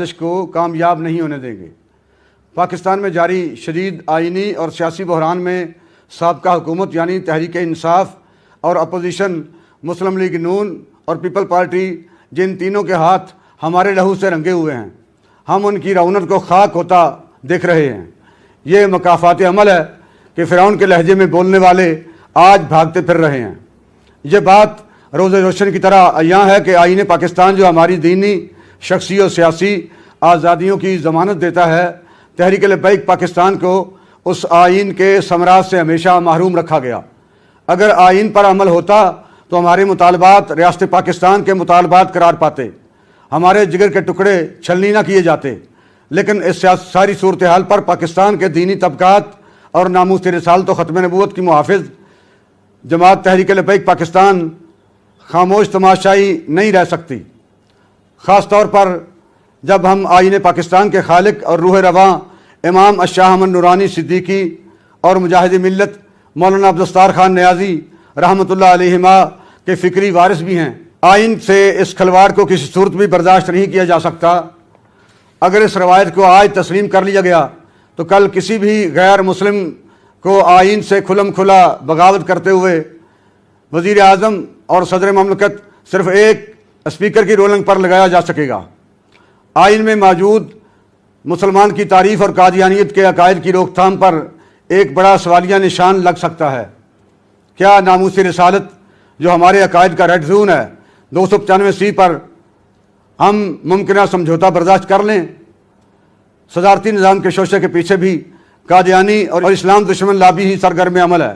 سازش کو کامیاب نہیں ہونے دیں گے۔ پاکستان میں جاری شدید آئینی اور سیاسی بحران میں سابقہ حکومت یعنی تحریک انصاف اور اپوزیشن مسلم لیگ نون اور پیپل پارٹی، جن تینوں کے ہاتھ ہمارے لہو سے رنگے ہوئے ہیں، ہم ان کی رونق کو خاک ہوتا دیکھ رہے ہیں۔ یہ مکافات عمل ہے کہ فرعون کے لہجے میں بولنے والے آج بھاگتے پھر رہے ہیں۔ یہ بات روز روشن کی طرح عیاں ہے کہ آئین پاکستان جو ہماری دینی، شخصی اور سیاسی آزادیوں کی ضمانت دیتا ہے، تحریک لبیک پاکستان کو اس آئین کے ثمرات سے ہمیشہ محروم رکھا گیا۔ اگر آئین پر عمل ہوتا تو ہمارے مطالبات ریاست پاکستان کے مطالبات قرار پاتے، ہمارے جگر کے ٹکڑے چھلنی نہ کیے جاتے، لیکن اس ساری صورتحال پر پاکستان کے دینی طبقات اور ناموس رسالت و ختم نبوت کی محافظ جماعت تحریک لبیک پاکستان خاموش تماشائی نہیں رہ سکتی، خاص طور پر جب ہم آئین پاکستان کے خالق اور روح رواں امام الشاہ احمد نورانی صدیقی اور مجاہد ملت مولانا عبدالستار خان نیازی رحمۃ اللہ علیہما کے فکری وارث بھی ہیں۔ آئین سے اس کھلواڑ کو کسی صورت بھی برداشت نہیں کیا جا سکتا۔ اگر اس روایت کو آج تسلیم کر لیا گیا تو کل کسی بھی غیر مسلم کو آئین سے کھلم کھلا بغاوت کرتے ہوئے وزیر اعظم اور صدر مملکت صرف ایک اسپیکر کی رولنگ پر لگایا جا سکے گا۔ آئین میں موجود مسلمان کی تعریف اور قادیانیت کے عقائد کی روک تھام پر ایک بڑا سوالیہ نشان لگ سکتا ہے۔ کیا ناموس رسالت جو ہمارے عقائد کا ریڈ زون ہے 295C پر ہم ممکنہ سمجھوتا برداشت کر لیں؟ صدارتی نظام کے شوشے کے پیچھے بھی قادیانی اور اسلام دشمن لابی ہی سرگرم عمل ہے،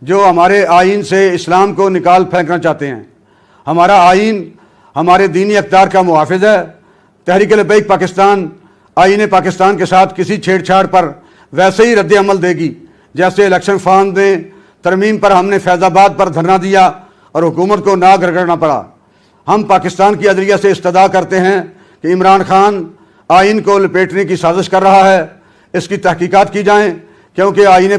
جو ہمارے آئین سے اسلام کو نکال پھینکنا چاہتے ہیں۔ ہمارا آئین ہمارے دینی اقدار کا محافظ ہے۔ تحریک لبیک پاکستان آئین پاکستان کے ساتھ کسی چھیڑ چھاڑ پر ویسے ہی رد عمل دے گی جیسے الیکشن فارم میں ترمیم پر ہم نے فیض آباد پر دھرنا دیا اور حکومت کو ناک رگڑنا پڑا۔ ہم پاکستان کی عدلیہ سے استدعا کرتے ہیں کہ عمران خان آئین کو لپیٹنے کی سازش کر رہا ہے، اس کی تحقیقات کی جائیں، کیونکہ آئین